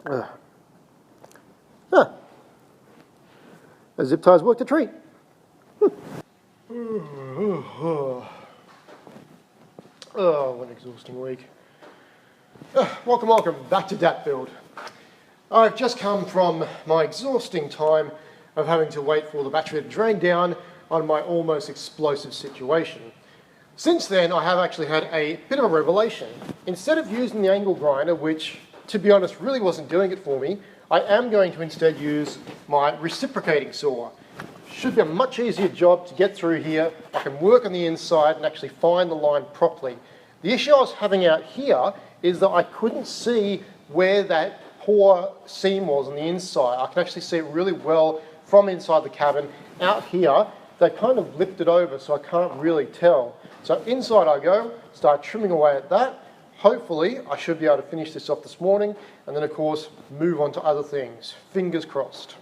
Huh. Those zip ties worked a treat. Oh, what an exhausting week. Welcome back to Dat Build. I've just come from my exhausting time of having to wait for the battery to drain down on my almost explosive situation. Since then, I have actually had a bit of a revelation. Instead of using the angle grinder, which, to be honest, really wasn't doing it for me, I am going to instead use my reciprocating saw. Should be a much easier job to get through here. I can work on the inside and actually find the line properly. The issue I was having out here is that I couldn't see where that poor seam was on the inside. I can actually see it really well from inside the cabin. Out here, they kind of lipped it over, so I can't really tell. So inside I go, start trimming away at that. Hopefully, I should be able to finish this off this morning, and then of course, move on to other things. Fingers crossed.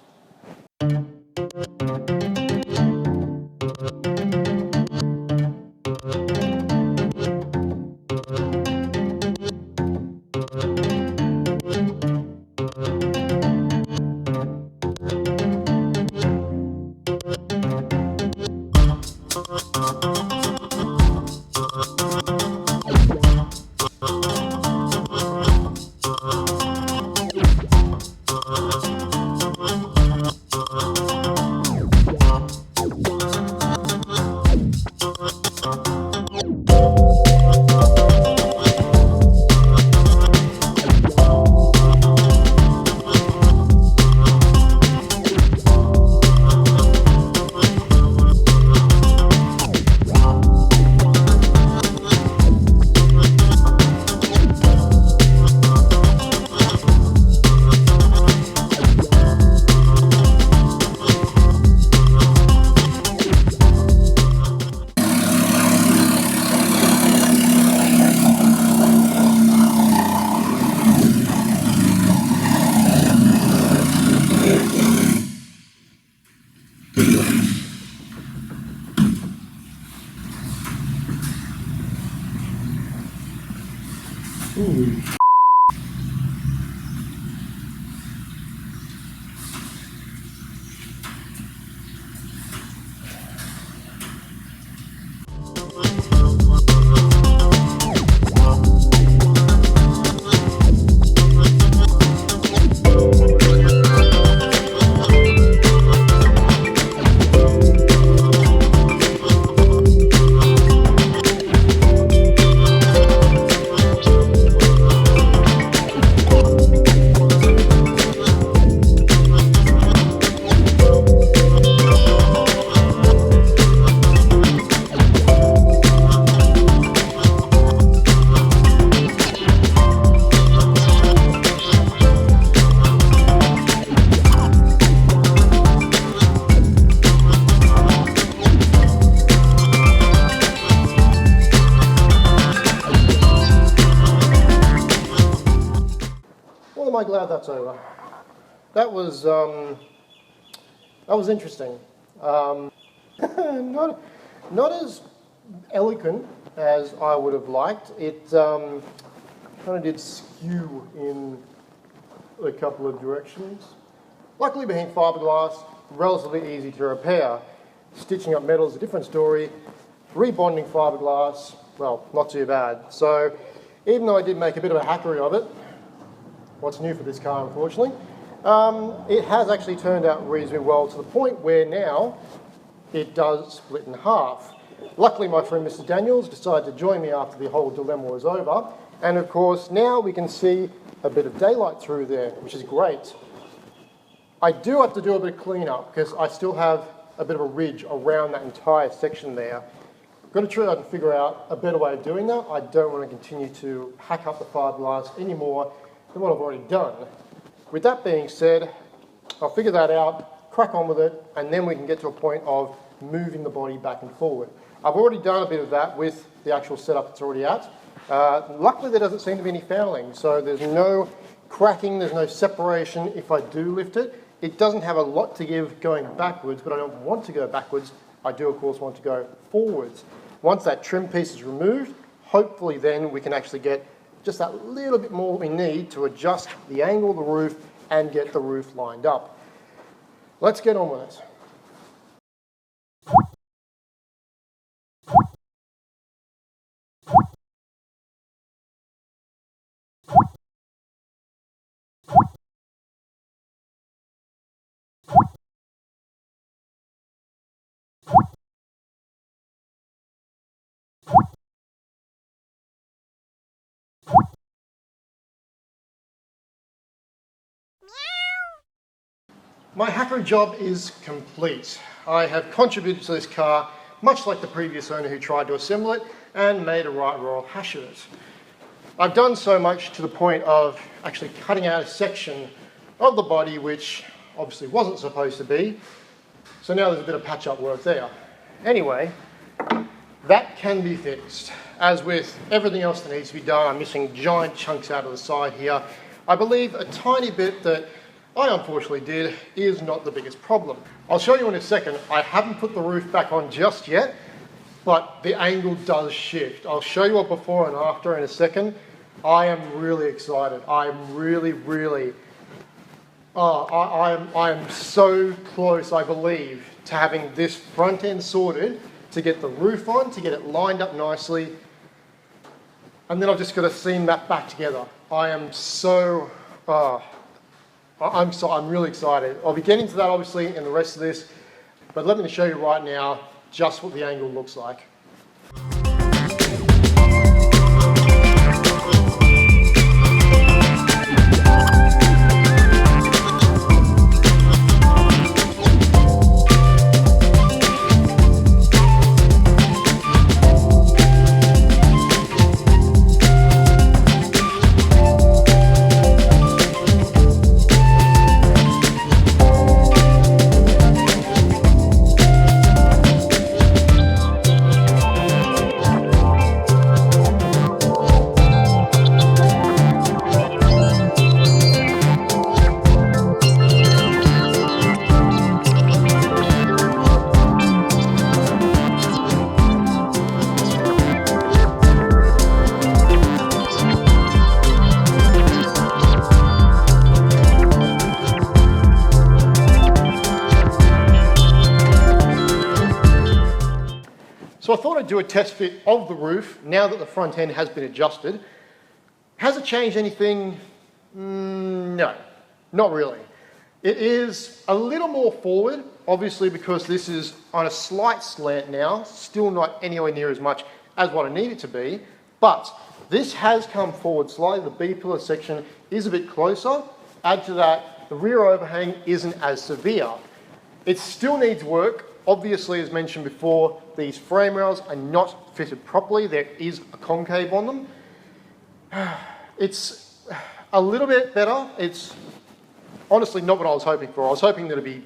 Am I glad that's over? That was interesting. Not as elegant as I would have liked. It kind of did skew in a couple of directions. Luckily, being fiberglass, relatively easy to repair. Stitching up metal is a different story. Rebonding fiberglass, well, not too bad. So, even though I did make a bit of a hackery of it, what's new for this car, unfortunately, it has actually turned out reasonably well to the point where now it does split in half. Luckily, my friend Mr. Daniels decided to join me after the whole dilemma was over, and of course now we can see a bit of daylight through there, which is great. I do have to do a bit of cleanup because I still have a bit of a ridge around that entire section there. I've got to try and figure out a better way of doing that. I don't want to continue to hack up the fiberglass anymore than what I've already done. With that being said, I'll figure that out, crack on with it, and then we can get to a point of moving the body back and forward. I've already done a bit of that with the actual setup it's already at. Luckily there doesn't seem to be any fouling, so there's no cracking, there's no separation if I do lift it. It doesn't have a lot to give going backwards, but I don't want to go backwards. I do of course want to go forwards. Once that trim piece is removed, hopefully then we can actually get just that little bit more we need to adjust the angle of the roof and get the roof lined up. Let's get on with it. My hacker job is complete. I have contributed to this car, much like the previous owner who tried to assemble it, and made a right royal hash of it. I've done so much to the point of actually cutting out a section of the body which obviously wasn't supposed to be, so now there's a bit of patch-up work there. Anyway, that can be fixed. As with everything else that needs to be done, I'm missing giant chunks out of the side here. I believe a tiny bit that I unfortunately did is not the biggest problem. I'll show you in a second. I haven't put the roof back on just yet, but the angle does shift. I'll show you a before and after in a second. I am really excited. I'm really, I am so close, I believe, to having this front end sorted, to get the roof on, to get it lined up nicely, and then I've just got to seam that back together. I am so, I'm really excited. I'll be getting to that obviously in the rest of this, but let me show you right now just what the angle looks like. So I thought I'd do a test fit of the roof now that the front end has been adjusted. Has it changed anything? No, not really. It is a little more forward, obviously because this is on a slight slant now, still not anywhere near as much as what I need it to be, but this has come forward slightly. The B-pillar section is a bit closer. Add to that, the rear overhang isn't as severe. It still needs work. Obviously, as mentioned before, these frame rails are not fitted properly. There is a concave on them. It's a little bit better. It's honestly not what I was hoping for. I was hoping that it'd be,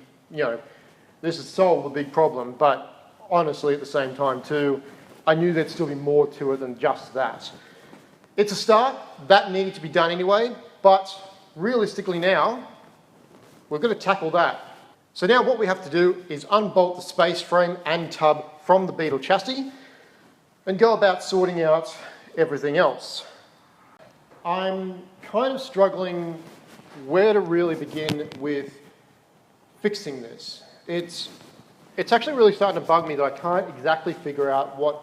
this has solved the big problem, but honestly at the same time too, I knew there'd still be more to it than just that. It's a start. That needed to be done anyway, but realistically now, we're going to tackle that. So now what we have to do is unbolt the space frame and tub from the Beetle chassis and go about sorting out everything else. I'm kind of struggling where to really begin with fixing this. It's actually really starting to bug me that I can't exactly figure out what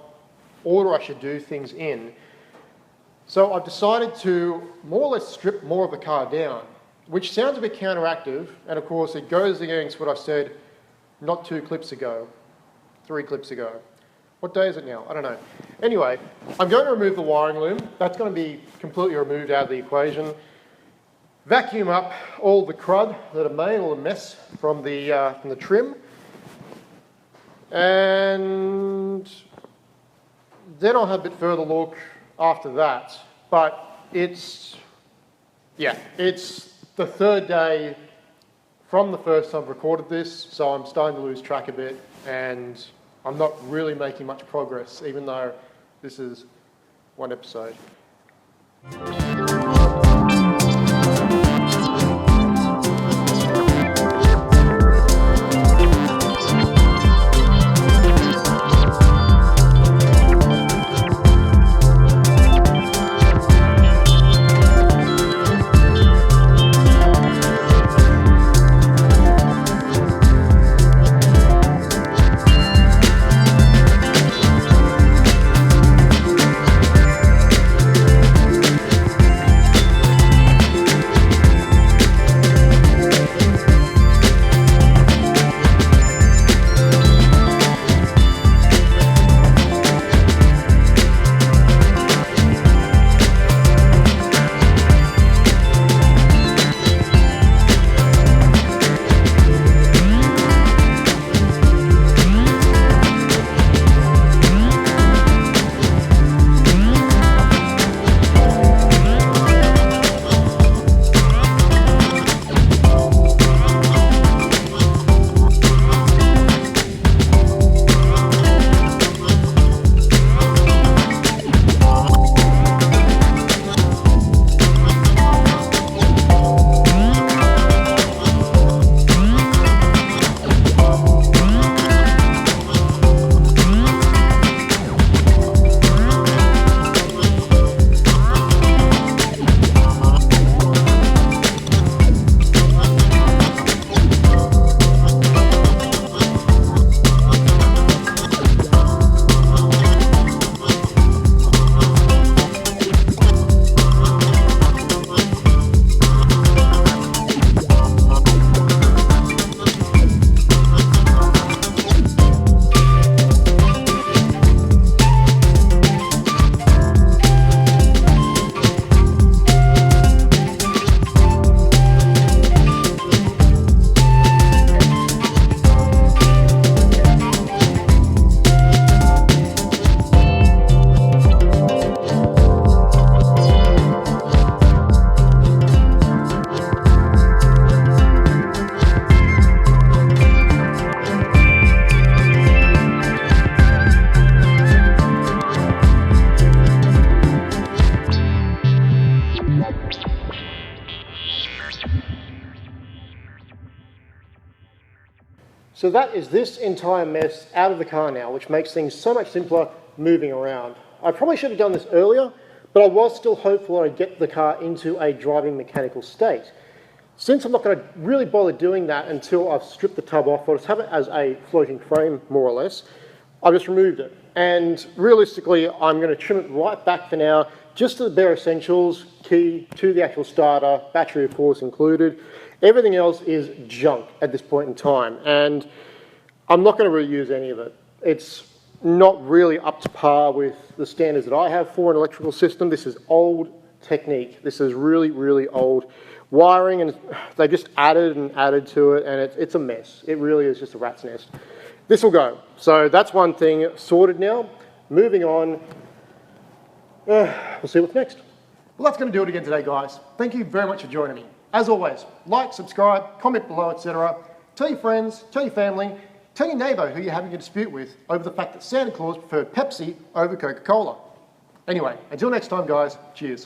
order I should do things in. So I've decided to more or less strip more of the car down, which sounds a bit counteractive, and of course it goes against what I said not 2 clips ago, 3 clips ago. What day is it now? I don't know. Anyway, I'm going to remove the wiring loom. That's going to be completely removed out of the equation. Vacuum up all the crud that are made, all the mess from the trim. And then I'll have a bit further look after that. But it's the third day from the first time I've recorded this, so I'm starting to lose track a bit, and I'm not really making much progress, even though this is one episode. So that is this entire mess out of the car now, which makes things so much simpler moving around. I probably should have done this earlier, but I was still hopeful I'd get the car into a driving mechanical state. Since I'm not going to really bother doing that until I've stripped the tub off, I'll just have it as a floating frame, more or less, I've just removed it. And realistically, I'm going to trim it right back for now, just to the bare essentials, key to the actual starter, battery of course included. Everything else is junk at this point in time, and I'm not going to reuse any of it. It's not really up to par with the standards that I have for an electrical system. This is old technique. This is really, really old wiring, and they just added and added to it, and it's a mess. It really is just a rat's nest. This will go. So that's one thing sorted now. Moving on, we'll see what's next. Well, that's going to do it again today, guys. Thank you very much for joining me. As always, like, subscribe, comment below, etc. Tell your friends, tell your family, tell your neighbour who you're having a dispute with over the fact that Santa Claus preferred Pepsi over Coca-Cola. Anyway, until next time, guys, cheers.